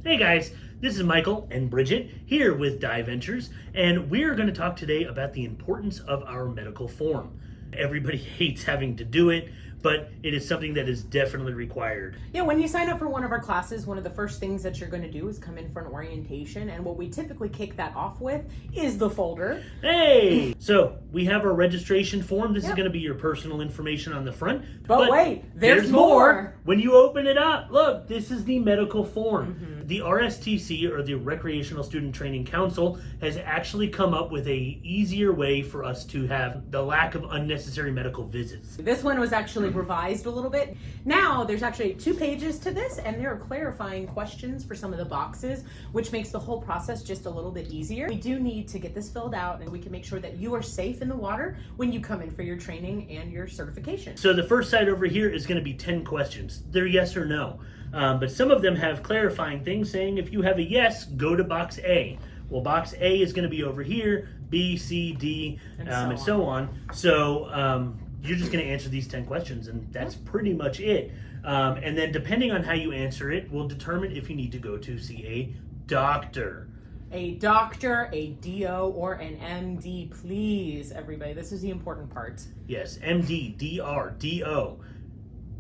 Hey guys, this is Michael and Bridget here with Dive Ventures, and we're going to talk today about the importance of our medical form. Everybody hates having to do it, but it is something that is definitely required. Yeah, when you sign up for one of our classes, one of the first things that you're going to do is come in for an orientation, and what we typically kick that off with is the folder. Hey! So, we have our registration form. This is going to be your personal information on the front. But wait, there's more! When you open it up, look, this is the medical form. The RSTC, or the Recreational Student Training Council, has actually come up with a easier way for us to have the lack of unnecessary medical visits. This one was actually revised a little bit. Now there's actually 2 pages to this, and there are clarifying questions for some of the boxes, which makes the whole process just a little bit easier. We do need to get this filled out, and we can make sure that you are safe in the water when you come in for your training and your certification. So the first side over here is going to be 10 questions. They're yes or no. But some of them have clarifying things saying if you have a yes, go to box A. Well, box A is going to be over here, B, C, D, and so on. So you're just going to answer these 10 questions, and that's pretty much it. And then depending on how you answer it will determine if you need to go to see a doctor. A doctor, a DO, or an MD, please, everybody. This is the important part. Yes, MD, DR, DO.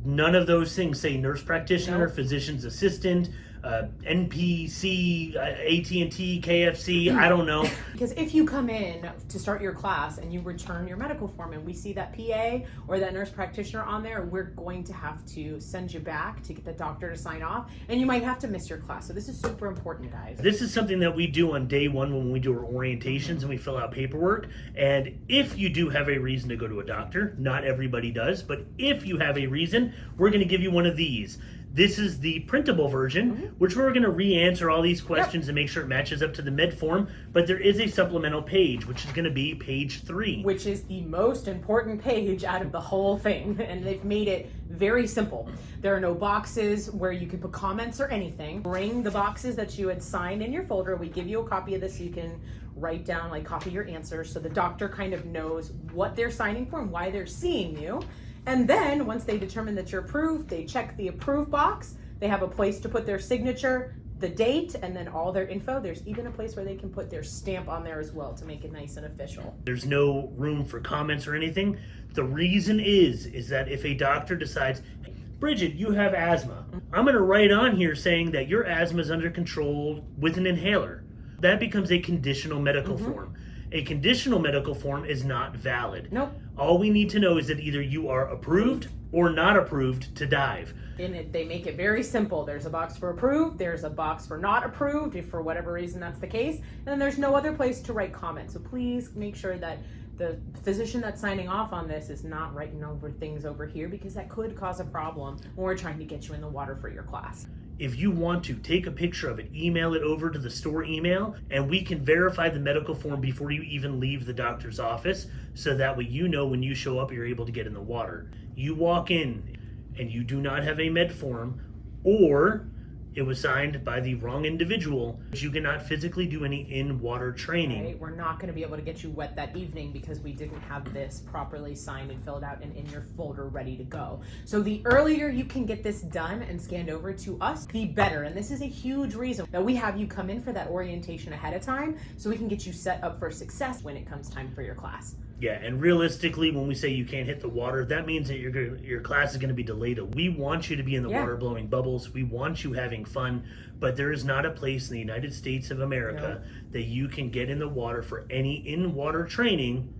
None of those things say nurse practitioner, physician's assistant, NPC, AT&T, KFC, I don't know. Because if you come in to start your class and you return your medical form and we see that PA or that nurse practitioner on there, we're going to have to send you back to get the doctor to sign off, and you might have to miss your class. So this is super important, guys. This is something that we do on day one when we do our orientations and we fill out paperwork. And if you do have a reason to go to a doctor, not everybody does, but if you have a reason, we're going to give you one of these. This is the printable version, which we're going to re-answer all these questions and make sure it matches up to the med form. But there is a supplemental page, which is going to be page 3. Which is the most important page out of the whole thing. And they've made it very simple. There are no boxes where you can put comments or anything. Bring the boxes that you had signed in your folder. We give you a copy of this so you can write down, like, copy your answers. So the doctor kind of knows what they're signing for and why they're seeing you. And then once they determine that you're approved, they check the approved box. They have a place to put their signature, the date, and then all their info. There's even a place where they can put their stamp on there as well to make it nice and official. There's no room for comments or anything. The reason is that if a doctor decides, hey, Bridget, you have asthma, I'm going to write on here saying that your asthma is under control with an inhaler. That becomes a conditional medical form. A conditional medical form is not valid. Nope. All we need to know is that either you are approved or not approved to dive. And they make it very simple. There's a box for approved, there's a box for not approved, if for whatever reason that's the case, and then there's no other place to write comments. So please make sure that the physician that's signing off on this is not writing over things over here, because that could cause a problem when we're trying to get you in the water for your class. If you want to, take a picture of it, email it over to the store email, and we can verify the medical form before you even leave the doctor's office, so that way you know when you show up you're able to get in the water. You walk in and you do not have a med form, or it was signed by the wrong individual, you cannot physically do any in-water training. Right? We're not going to be able to get you wet that evening because we didn't have this properly signed and filled out and in your folder ready to go. So the earlier you can get this done and scanned over to us, the better. And this is a huge reason that we have you come in for that orientation ahead of time so we can get you set up for success when it comes time for your class. Yeah, and realistically, when we say you can't hit the water, that means that your class is going to be delayed. We want you to be in the water blowing bubbles. We want you having fun, but there is not a place in the United States of America that you can get in the water for any in-water training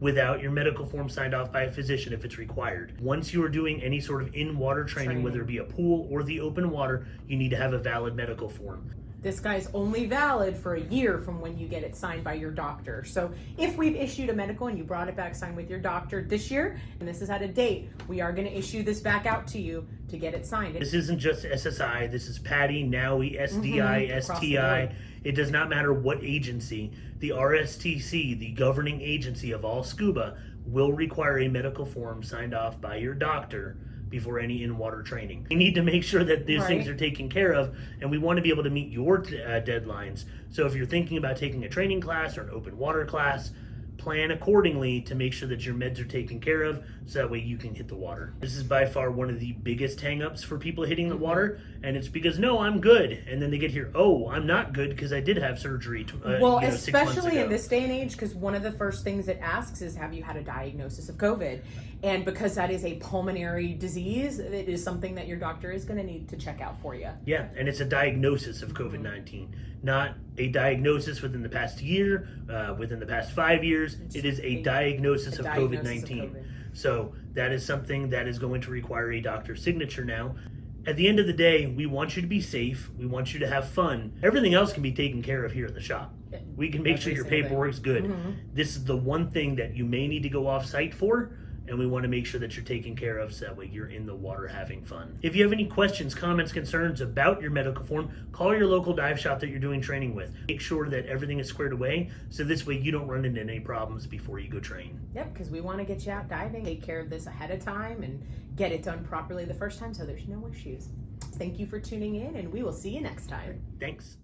without your medical form signed off by a physician if it's required. Once you are doing any sort of in-water training, whether it be a pool or the open water, you need to have a valid medical form. This guy's only valid for a year from when you get it signed by your doctor. So if we've issued a medical and you brought it back signed with your doctor this year, and this is at a date, we are going to issue this back out to you to get it signed. This isn't just SSI, this is PADI, NAUI, SDI, STI. It does not matter what agency. The RSTC, the governing agency of all scuba, will require a medical form signed off by your doctor before any in-water training. We need to make sure that these things are taken care of, and we want to be able to meet your deadlines. So if you're thinking about taking a training class or an open water class, plan accordingly to make sure that your meds are taken care of so that way you can hit the water. This is by far one of the biggest hang-ups for people hitting the water, and it's because, no, I'm good, and then they get here, oh, I'm not good because I did have surgery 6 months especially ago. in this day and age, because one of the first things it asks is, have you had a diagnosis of COVID? And because that is a pulmonary disease, it is something that your doctor is going to need to check out for you. Yeah, and it's a diagnosis of COVID-19, not a diagnosis within the past year, within the past 5 years. It is a diagnosis of COVID-19. So that is something that is going to require a doctor's signature now. At the end of the day, we want you to be safe. We want you to have fun. Everything else can be taken care of here at the shop. We can make sure your paperwork's good. This is the one thing that you may need to go off-site for, and we want to make sure that you're taken care of so that way you're in the water having fun. If you have any questions, comments, concerns about your medical form, call your local dive shop that you're doing training with. Make sure that everything is squared away so this way you don't run into any problems before you go train. Yep, because we want to get you out diving, take care of this ahead of time, and get it done properly the first time so there's no issues. Thank you for tuning in, and we will see you next time. Thanks.